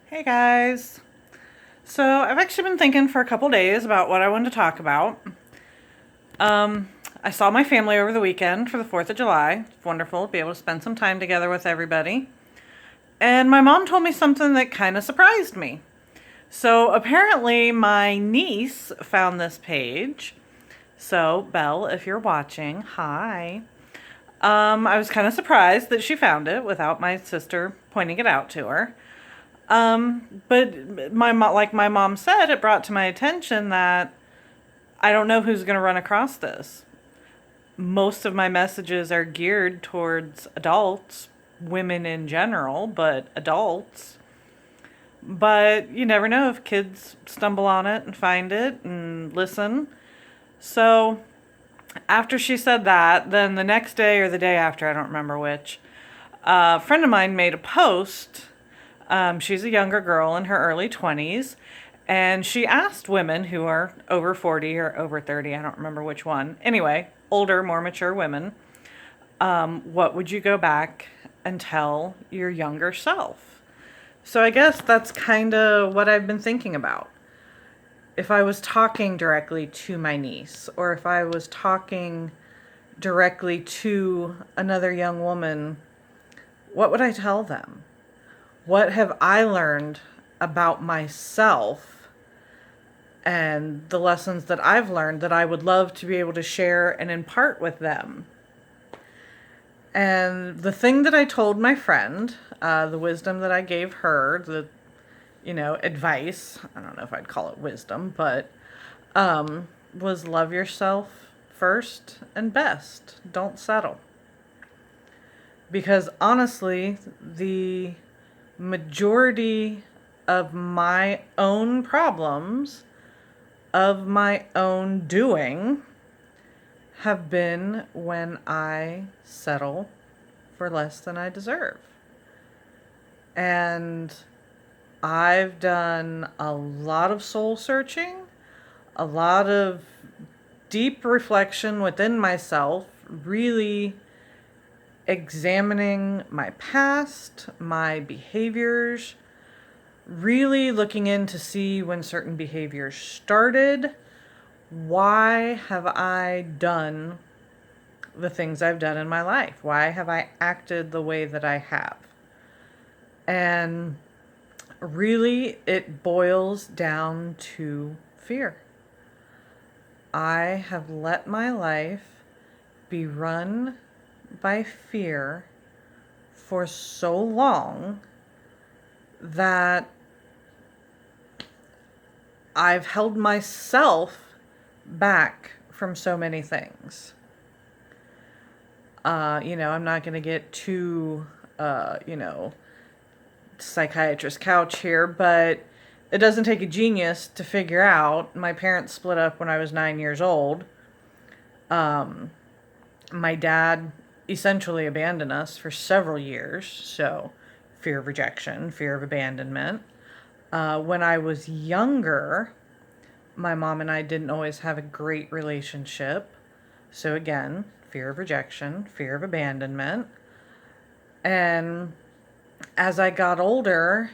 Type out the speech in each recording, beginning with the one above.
Hey guys. So I've actually been thinking for a couple days about what I wanted to talk about. I saw my family over the weekend for the 4th of July. It's wonderful to be able to spend some time together with everybody. And my mom told me something that kind of surprised me. So apparently my niece found this page. So, Belle, if you're watching, hi. I was kind of surprised that she found it without my sister pointing it out to her. But like my mom said, it brought to my attention that I don't know who's going to run across this. Most of my messages are geared towards adults, women in general, but adults. But you never know if kids stumble on it and find it and listen. So after she said that, then the next day or the day after, I don't remember which, a friend of mine made a post. She's a younger girl in her early 20s, and she asked women who are over 40 or over 30, I don't remember which one. Anyway, older, more mature women, what would you go back and tell your younger self? So I guess that's kind of what I've been thinking about. If I was talking directly to my niece, or if I was talking directly to another young woman, what would I tell them? What have I learned about myself and the lessons that I've learned that I would love to be able to share and impart with them? And the thing that I told my friend, the wisdom that I gave her, the advice, I don't know if I'd call it wisdom, but was love yourself first and best. Don't settle. Because honestly, the majority of my own problems, of my own doing, have been when I settle for less than I deserve. And I've done a lot of soul searching, a lot of deep reflection within myself, really examining my past, my behaviors, really looking in to see when certain behaviors started. Why have I done the things I've done in my life? Why have I acted the way that I have? And really, it boils down to fear. I have let my life be run by fear for so long that I've held myself back from so many things. I'm not going to get too, psychiatrist couch here, but it doesn't take a genius to figure out. My parents split up when I was 9 years old. My dad essentially abandoned us for several years, so fear of rejection, fear of abandonment. When I was younger, my mom and I didn't always have a great relationship. So again, fear of rejection, fear of abandonment. And as I got older,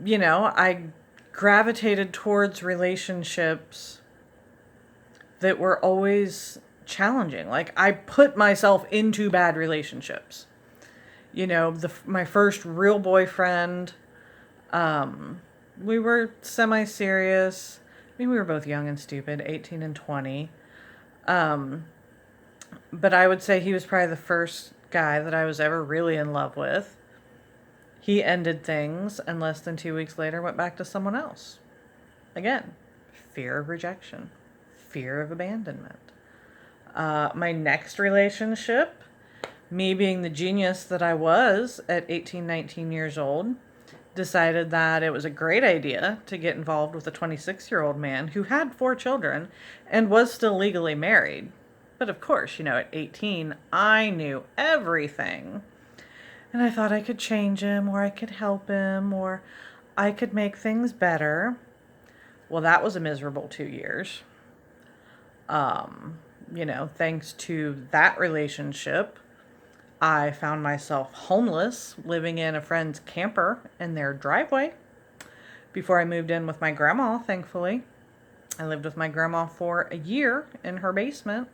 I gravitated towards relationships that were always challenging. Like, I put myself into bad relationships. My first real boyfriend, we were semi-serious. I mean, we were both young and stupid, 18 and 20. But I would say he was probably the first guy that I was ever really in love with. He ended things and less than 2 weeks later went back to someone else. Again, fear of rejection, fear of abandonment. My next relationship, me being the genius that I was at 18, 19 years old, decided that it was a great idea to get involved with a 26-year-old man who had 4 children and was still legally married. But of course, at 18, I knew everything. And I thought I could change him, or I could help him, or I could make things better. Well, that was a miserable 2 years. Thanks to that relationship, I found myself homeless, living in a friend's camper in their driveway before I moved in with my grandma, thankfully. I lived with my grandma for a year in her basement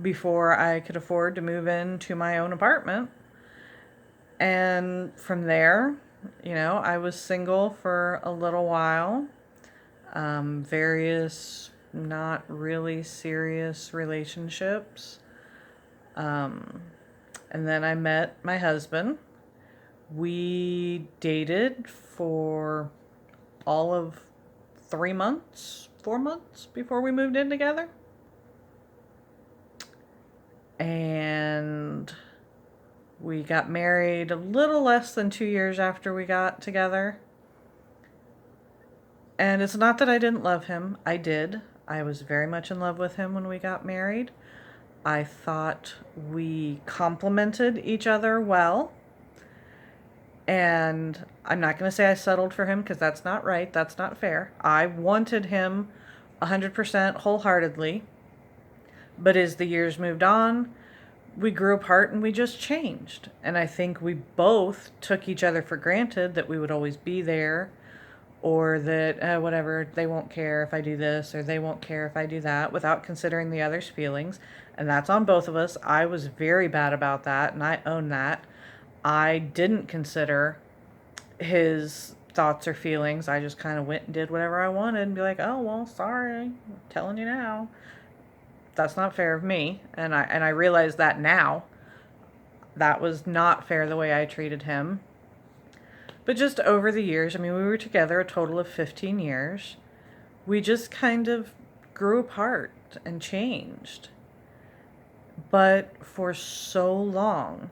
before I could afford to move into my own apartment. And from there, I was single for a little while. Various not really serious relationships. Um, and then I met my husband. We dated for all of 3 months, 4 months before we moved in together. And we got married a little less than 2 years after we got together. And it's not that I didn't love him. I did. I was very much in love with him when we got married. I thought we complemented each other well. And I'm not going to say I settled for him because that's not right. That's not fair. I wanted him 100% wholeheartedly. But as the years moved on, we grew apart and we just changed. And I think we both took each other for granted that we would always be there, or that whatever, they won't care if I do this or they won't care if I do that, without considering the other's feelings. And that's on both of us. I was very bad about that, and I own that. I didn't consider his thoughts or feelings. I just kind of went and did whatever I wanted and be like, oh, well, sorry, I'm telling you now. That's not fair of me. And I realize that now. That was not fair the way I treated him. But just over the years, I mean, we were together a total of 15 years. We just kind of grew apart and changed. But for so long,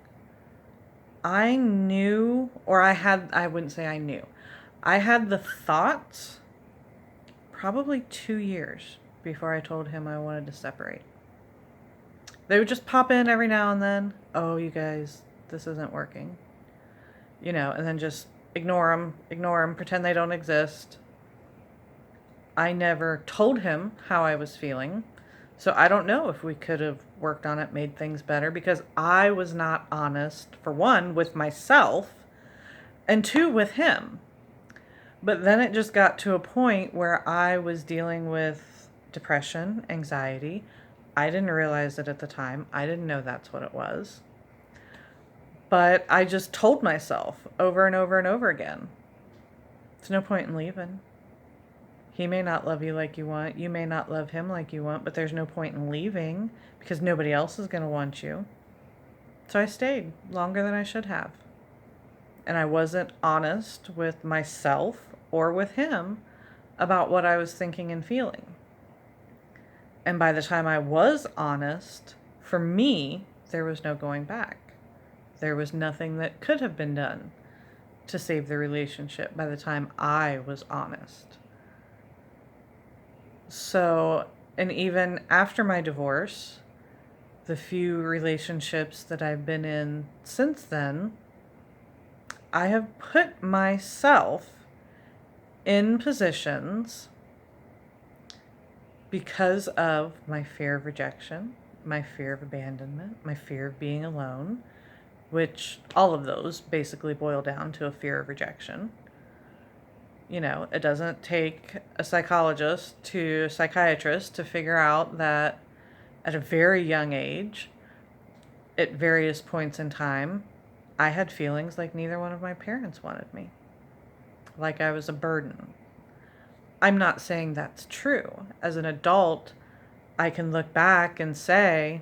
I knew, or I wouldn't say I knew. I had the thoughts probably 2 years before I told him I wanted to separate. They would just pop in every now and then. Oh, you guys, this isn't working. And then just ignore them, pretend they don't exist. I never told him how I was feeling. So I don't know if we could have worked on it, made things better, because I was not honest, for one, with myself, and two, with him. But then it just got to a point where I was dealing with depression, anxiety. I didn't realize it at the time. I didn't know that's what it was. But I just told myself over and over and over again, there's no point in leaving. He may not love you like you want. You may not love him like you want, but there's no point in leaving because nobody else is going to want you. So I stayed longer than I should have. And I wasn't honest with myself or with him about what I was thinking and feeling. And by the time I was honest, for me, there was no going back. There was nothing that could have been done to save the relationship by the time I was honest. So, and even after my divorce, the few relationships that I've been in since then, I have put myself in positions because of my fear of rejection, my fear of abandonment, my fear of being alone, which all of those basically boil down to a fear of rejection. It doesn't take a psychologist to a psychiatrist to figure out that at a very young age, at various points in time, I had feelings like neither one of my parents wanted me, like I was a burden. I'm not saying that's true. As an adult, I can look back and say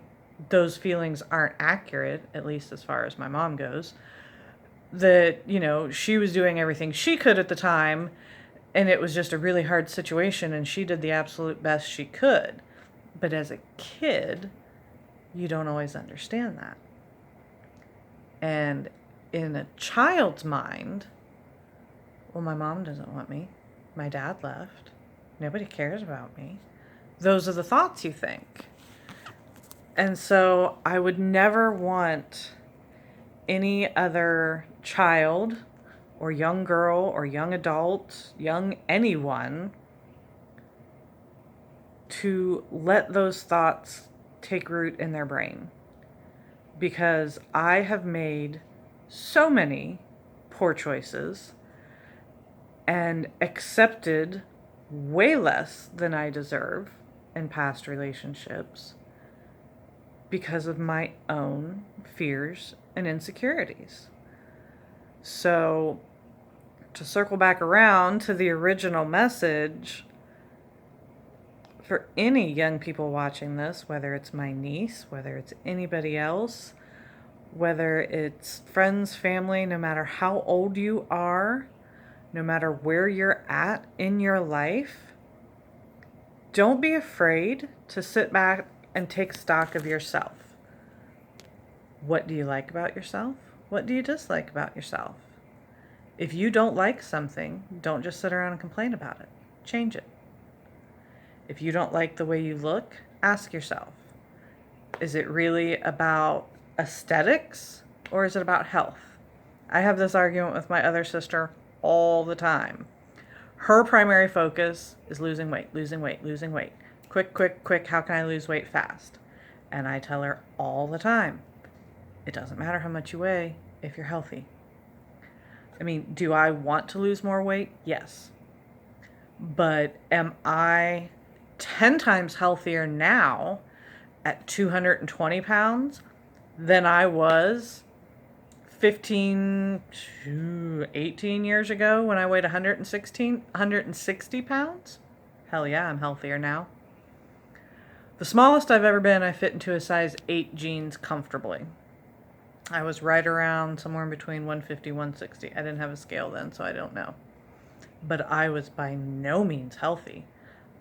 those feelings aren't accurate, at least as far as my mom goes. That, she was doing everything she could at the time, and it was just a really hard situation, and she did the absolute best she could. But as a kid, you don't always understand that. And in a child's mind, well, my mom doesn't want me. My dad left. Nobody cares about me. Those are the thoughts you think. And so I would never want any other child or young girl or young adult, young anyone, to let those thoughts take root in their brain. because I have made so many poor choices and accepted way less than I deserve in past relationships because of my own fears and insecurities. So, to circle back around to the original message, for any young people watching this, whether it's my niece, whether it's anybody else, whether it's friends, family, no matter how old you are, no matter where you're at in your life, don't be afraid to sit back and take stock of yourself. What do you like about yourself? What do you dislike about yourself? If you don't like something, don't just sit around and complain about it. Change it. If you don't like the way you look, ask yourself, is it really about aesthetics or is it about health? I have this argument with my other sister all the time. Her primary focus is losing weight, losing weight, losing weight. Quick, quick, quick, how can I lose weight fast? And I tell her all the time, it doesn't matter how much you weigh if you're healthy. I mean, do I want to lose more weight? Yes. But am I 10 times healthier now at 220 pounds than I was 15 to 18 years ago when I weighed 160 pounds? Hell yeah, I'm healthier now. The smallest I've ever been, I fit into a size 8 jeans comfortably. I was right around somewhere in between 150, 160. I didn't have a scale then, so I don't know. But I was by no means healthy.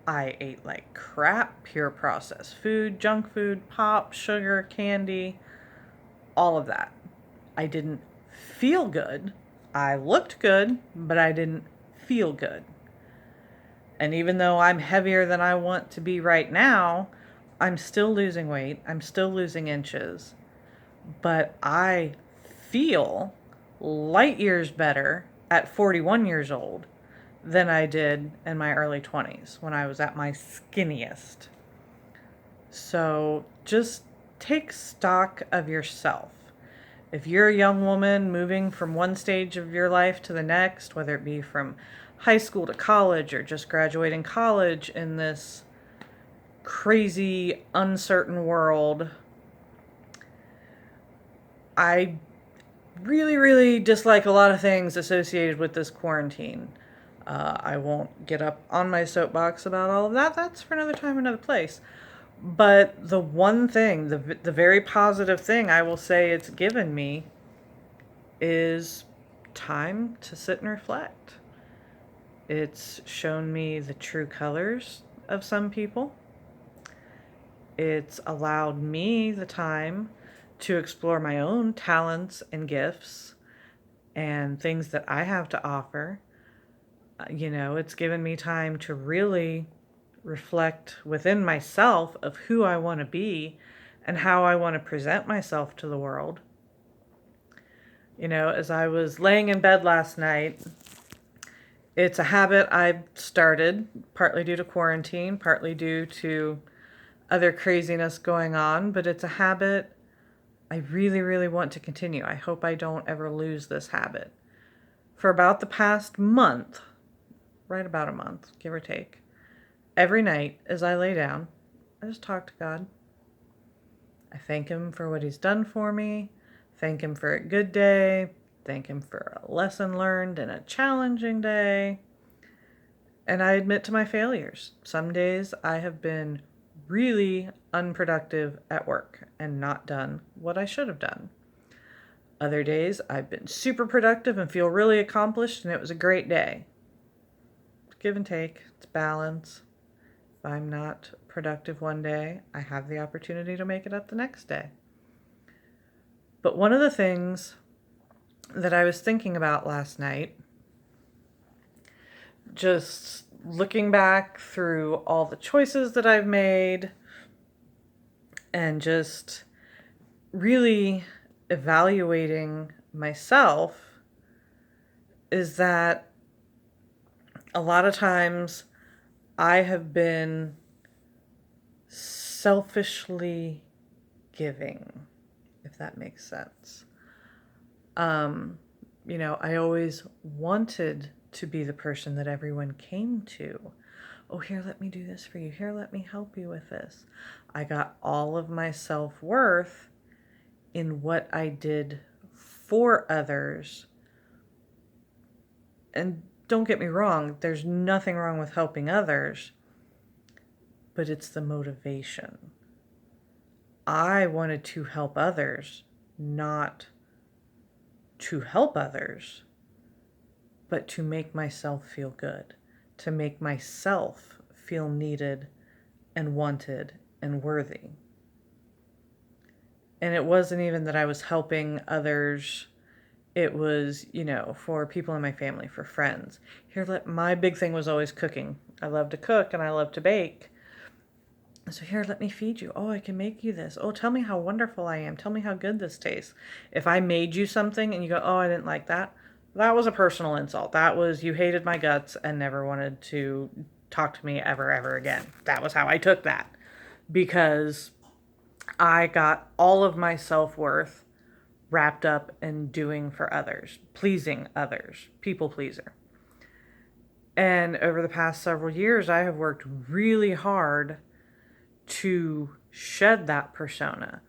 I ate like crap, pure processed food, junk food, pop, sugar, candy, all of that. I didn't feel good. I looked good, but I didn't feel good. And even though I'm heavier than I want to be right now, I'm still losing weight. I'm still losing inches. But I feel light years better at 41 years old than I did in my early 20s when I was at my skinniest. So just take stock of yourself. If you're a young woman moving from one stage of your life to the next, whether it be from high school to college or just graduating college in this crazy, uncertain world, I really, really dislike a lot of things associated with this quarantine. I won't get up on my soapbox about all of that. That's for another time, another place. But the one thing, the very positive thing I will say it's given me is time to sit and reflect. It's shown me the true colors of some people. It's allowed me the time to explore my own talents and gifts and things that I have to offer. It's given me time to really reflect within myself of who I want to be and how I want to present myself to the world. As I was laying in bed last night, it's a habit I've started, partly due to quarantine, partly due to other craziness going on, but it's a habit I really, really want to continue. I hope I don't ever lose this habit. For about the past month, right about a month, give or take, every night as I lay down, I just talk to God. I thank Him for what He's done for me, thank Him for a good day, thank Him for a lesson learned in a challenging day, and I admit to my failures. Some days I have been really unproductive at work and not done what I should have done. Other days I've been super productive and feel really accomplished and it was a great day. It's give and take, it's balance. If I'm not productive one day, I have the opportunity to make it up the next day. But one of the things that I was thinking about last night, just looking back through all the choices that I've made and just really evaluating myself, is that a lot of times I have been selfishly giving, if that makes sense. Um, I always wanted to be the person that everyone came to. Oh, here, let me do this for you. Here, let me help you with this. I got all of my self-worth in what I did for others. And don't get me wrong, there's nothing wrong with helping others, but it's the motivation. I wanted to help others, not to help others, but to make myself feel good, to make myself feel needed and wanted and worthy. And it wasn't even that I was helping others. It was, for people in my family, for friends. My big thing was always cooking. I love to cook and I love to bake. So here, let me feed you. Oh, I can make you this. Oh, tell me how wonderful I am. Tell me how good this tastes. If I made you something and you go, oh, I didn't like that, that was a personal insult. That was, you hated my guts and never wanted to talk to me ever again. That was how I took that, because I got all of my self-worth wrapped up in doing for others, pleasing others, people pleaser. And over the past several years, I have worked really hard to shed that persona,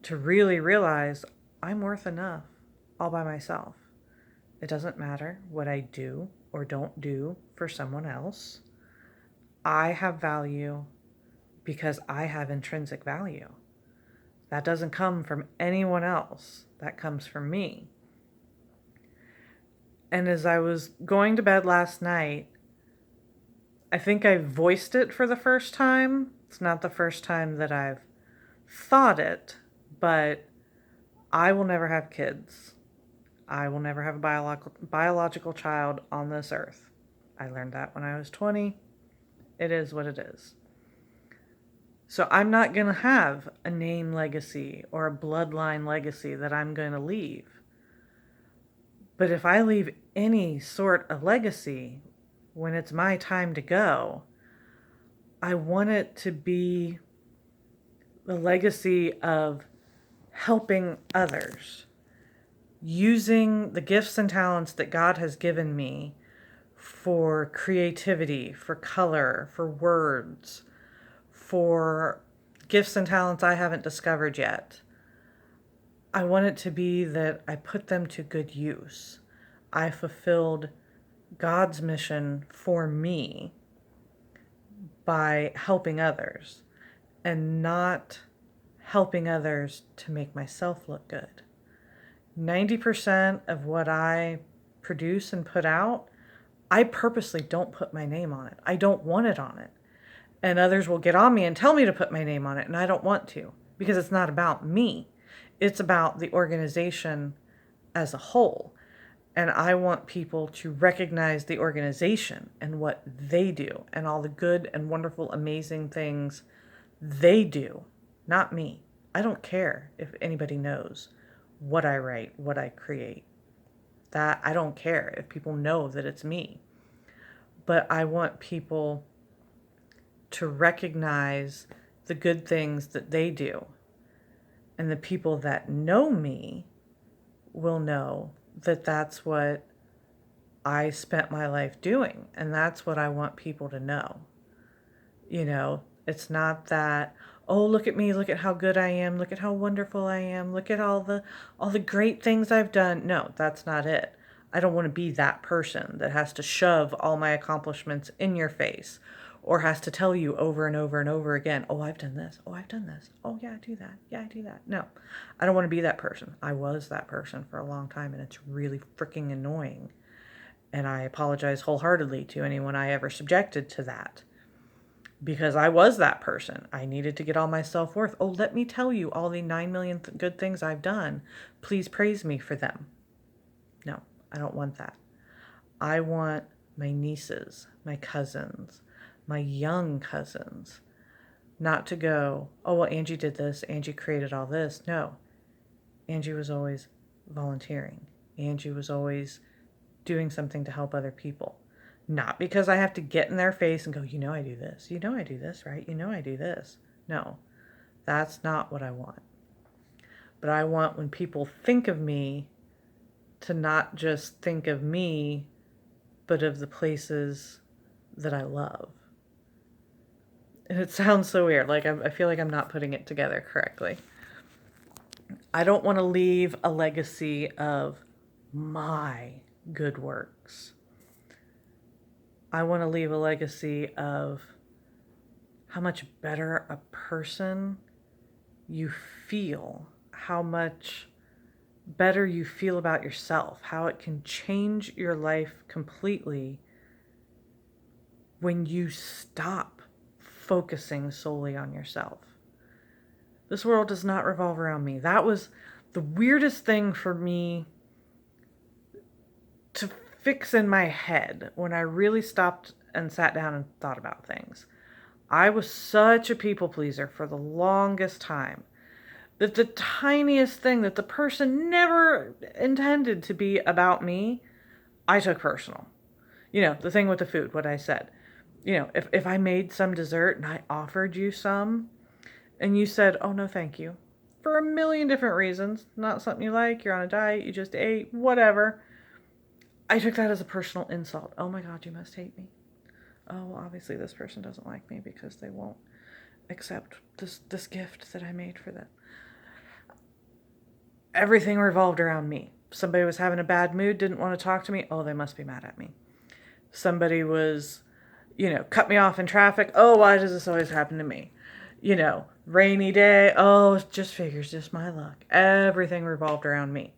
to really realize I'm worth enough all by myself. It doesn't matter what I do or don't do for someone else. I have value because I have intrinsic value. That doesn't come from anyone else. That comes from me. And as I was going to bed last night, I think I voiced it for the first time. It's not the first time that I've thought it, but I will never have kids. I will never have a biological child on this earth. I learned that when I was 20. It is what it is. So I'm not going to have a name legacy or a bloodline legacy that I'm going to leave. But if I leave any sort of legacy, when it's my time to go, I want it to be the legacy of helping others, using the gifts and talents that God has given me for creativity, for color, for words, for gifts and talents I haven't discovered yet. I want it to be that I put them to good use. I fulfilled God's mission for me by helping others and not helping others to make myself look good. 90% of what I produce and put out, I purposely don't put my name on it. I don't want it on it. And others will get on me and tell me to put my name on it, and I don't want to, because it's not about me. It's about the organization as a whole. And I want people to recognize the organization and what they do and all the good and wonderful, amazing things they do, not me. I don't care if anybody knows what I write, what I create. That I don't care if people know that it's me. But I want people to recognize the good things that they do. And the people that know me will know that that's what I spent my life doing. And that's what I want people to know. It's not that, oh, look at me, look at how good I am, look at how wonderful I am, look at all the great things I've done. No, that's not it. I don't want to be that person that has to shove all my accomplishments in your face, or has to tell you over and over and over again, oh, I've done this. Oh, I've done this. Oh, yeah, I do that. Yeah, I do that. No, I don't want to be that person. I was that person for a long time, and it's really freaking annoying. And I apologize wholeheartedly to anyone I ever subjected to that, because I was that person. I needed to get all my self-worth. Oh, let me tell you all the 9 million good things I've done. Please praise me for them. No, I don't want that. I want my nieces, my cousins, my young cousins, not to go, oh, well, Angie did this, Angie created all this. No, Angie was always volunteering. Angie was always doing something to help other people. Not because I have to get in their face and go, I do this. I do this, right? I do this. No, that's not what I want. But I want when people think of me to not just think of me, but of the places that I love. And it sounds so weird. Like I feel like I'm not putting it together correctly. I don't want to leave a legacy of my good works. I want to leave a legacy of how much better a person you feel, how much better you feel about yourself, how it can change your life completely when you stop focusing solely on yourself. This world does not revolve around me. That was the weirdest thing for me to fix in my head when I really stopped and sat down and thought about things. I was such a people pleaser for the longest time that the tiniest thing that the person never intended to be about me, I took personal. You know, the thing with the food, what I said. You know, if I made some dessert and I offered you some and you said, oh, no, thank you, for a million different reasons, not something you like, you're on a diet, you just ate, whatever, I took that as a personal insult. Oh my God, you must hate me. Oh, well, obviously this person doesn't like me because they won't accept this gift that I made for them. Everything revolved around me. Somebody was having a bad mood, didn't want to talk to me. Oh, they must be mad at me. Somebody was, cut me off in traffic. Oh, why does this always happen to me? Rainy day. Oh, it just figures, just my luck. Everything revolved around me.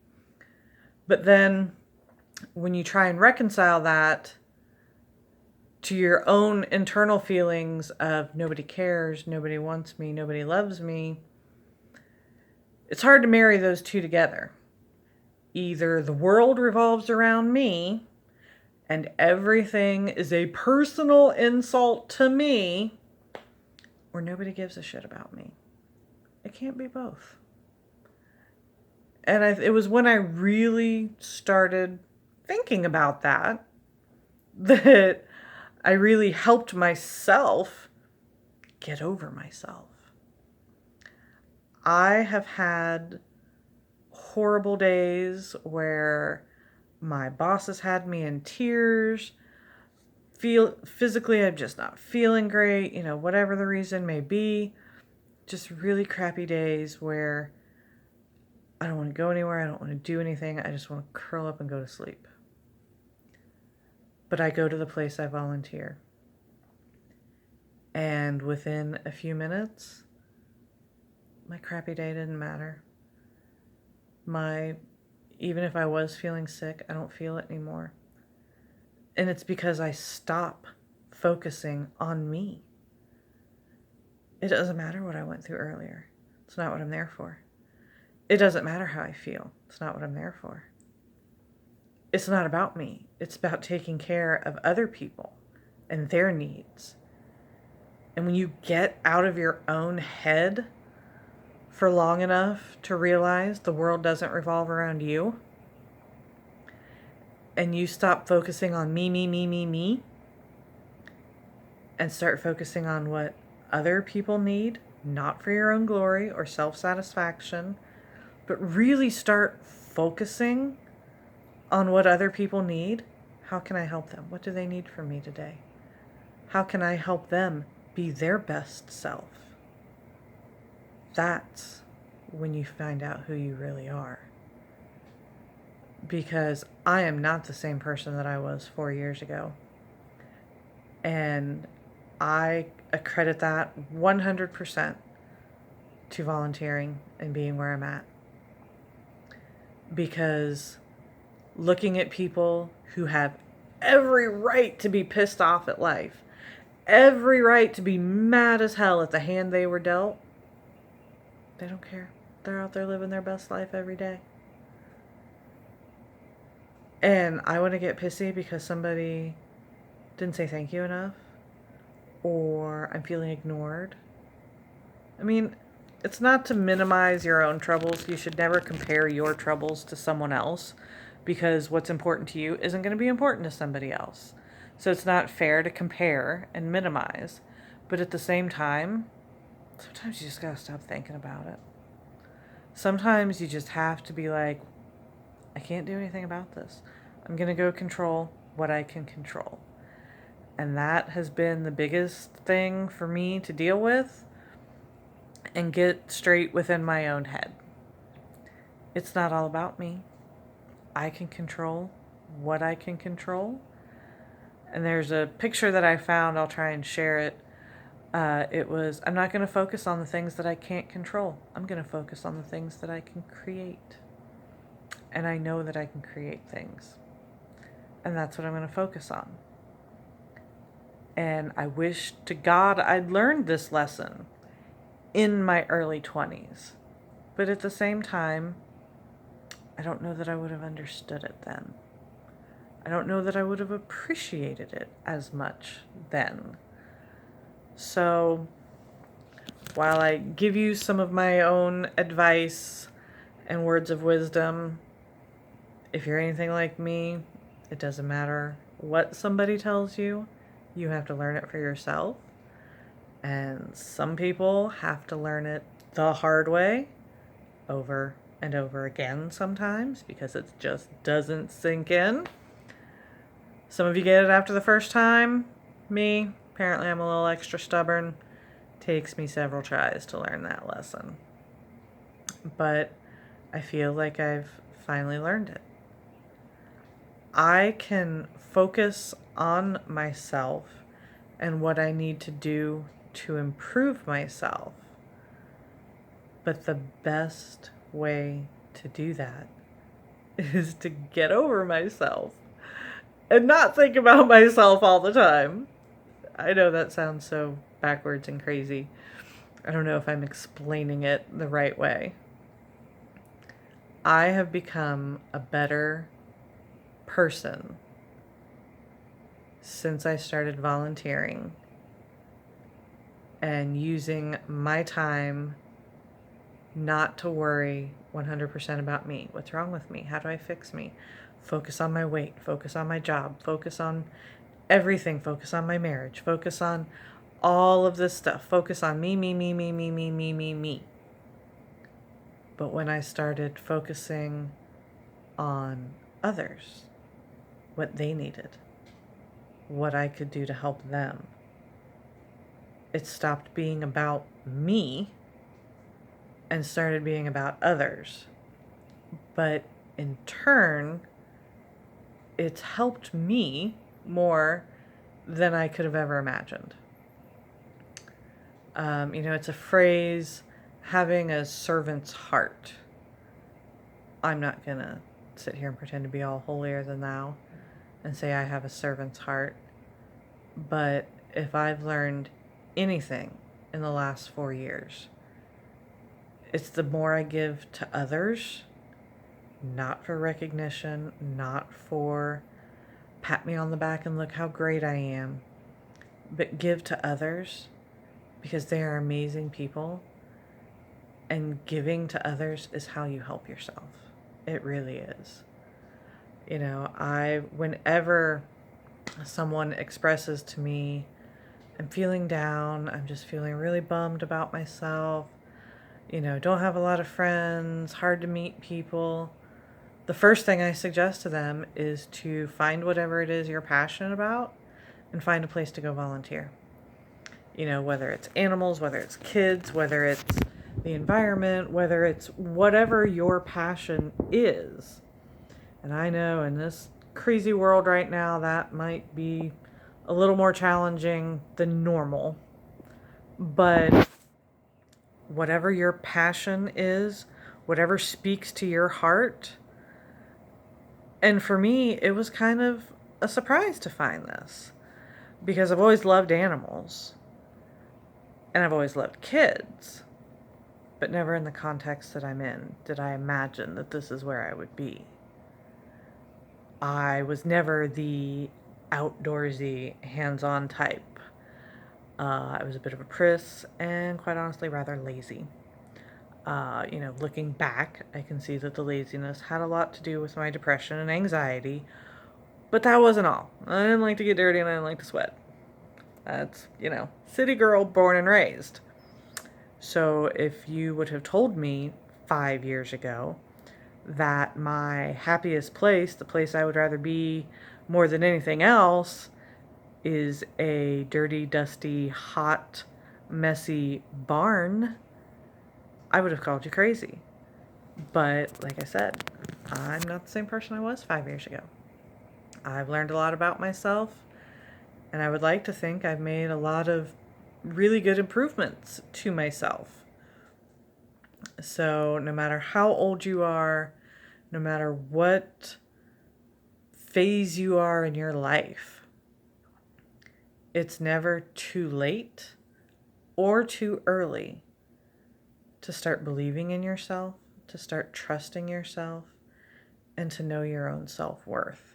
But then when you try and reconcile that to your own internal feelings of nobody cares, nobody wants me, nobody loves me, it's hard to marry those two together. Either the world revolves around me and everything is a personal insult to me, or nobody gives a shit about me. It can't be both. And it was when I really started thinking about that I really helped myself get over myself. I have had horrible days where my bosses had me in tears. Physically, I'm just not feeling great, whatever the reason may be. Just really crappy days where I don't want to go anywhere. I don't want to do anything. I just want to curl up and go to sleep. But I go to the place I volunteer. And within a few minutes, my crappy day didn't matter. Even if I was feeling sick, I don't feel it anymore. And it's because I stop focusing on me. It doesn't matter what I went through earlier. It's not what I'm there for. It doesn't matter how I feel. It's not what I'm there for. It's not about me. It's about taking care of other people and their needs. And when you get out of your own head for long enough to realize the world doesn't revolve around you, and you stop focusing on me, and start focusing on what other people need, not for your own glory or self-satisfaction, but really start focusing on what other people need. How can I help them? What do they need from me today? How can I help them be their best self? That's when you find out who you really are. Because I am not the same person that I was 4 years ago. And I accredit that 100% to volunteering and being where I'm at. Because looking at people who have every right to be pissed off at life, every right to be mad as hell at the hand they were dealt, they don't care. They're out there living their best life every day. And I want to get pissy because somebody didn't say thank you enough, or I'm feeling ignored. I mean, it's not to minimize your own troubles. You should never compare your troubles to someone else, because what's important to you isn't going to be important to somebody else. So it's not fair to compare and minimize. But at the same time, sometimes you just got to stop thinking about it. Sometimes you just have to be like, I can't do anything about this. I'm going to go control what I can control. And that has been the biggest thing for me to deal with and get straight within my own head. It's not all about me. I can control what I can control. And there's a picture that I found, I'll try and share it. It was, I'm not going to focus on the things that I can't control. I'm going to focus on the things that I can create. And I know that I can create things. And that's what I'm going to focus on. And I wish to God I'd learned this lesson in my early 20s. But at the same time, I don't know that I would have understood it then. I don't know that I would have appreciated it as much then. So, while I give you some of my own advice and words of wisdom, if you're anything like me, it doesn't matter what somebody tells you, you have to learn it for yourself. And some people have to learn it the hard way over and over again sometimes because it just doesn't sink in. Some of you get it after the first time. Me, apparently I'm a little extra stubborn. Takes me several tries to learn that lesson. But I feel like I've finally learned it. I can focus on myself and what I need to do to improve myself. But the best way to do that is to get over myself and not think about myself all the time. I know that sounds so backwards and crazy. I don't know if I'm explaining it the right way. I have become a better person since I started volunteering and using my time not to worry 100% about me. What's wrong with me? How do I fix me? Focus on my weight, focus on my job, focus on everything, focus on my marriage, focus on all of this stuff, focus on me. But when I started focusing on others, what they needed, what I could do to help them, it stopped being about me and started being about others. But in turn, it's helped me more than I could have ever imagined. It's a phrase, having a servant's heart. I'm not going to sit here and pretend to be all holier than thou and say I have a servant's heart. But if I've learned anything in the last 4 years, it's the more I give to others, not for recognition, not for pat me on the back and look how great I am, but give to others because they are amazing people. And giving to others is how you help yourself. It really is. Whenever someone expresses to me, I'm feeling down, I'm just feeling really bummed about myself, don't have a lot of friends, hard to meet people, the first thing I suggest to them is to find whatever it is you're passionate about and find a place to go volunteer. Whether it's animals, whether it's kids, whether it's the environment, whether it's whatever your passion is. And I know in this crazy world right now, that might be a little more challenging than normal. But whatever your passion is, whatever speaks to your heart. And for me, it was kind of a surprise to find this because I've always loved animals and I've always loved kids, but never in the context that I'm in did I imagine that this is where I would be. I was never the outdoorsy, hands-on type. I was a bit of a priss and quite honestly rather lazy. Looking back, I can see that the laziness had a lot to do with my depression and anxiety, but that wasn't all. I didn't like to get dirty and I didn't like to sweat. That's, city girl born and raised. So if you would have told me 5 years ago that my happiest place, the place I would rather be more than anything else, is a dirty, dusty, hot, messy barn, I would have called you crazy. But like I said, I'm not the same person I was 5 years ago. I've learned a lot about myself, and I would like to think I've made a lot of really good improvements to myself. So, no matter how old you are, no matter what phase you are in your life, it's never too late or too early to start believing in yourself, to start trusting yourself, and to know your own self-worth.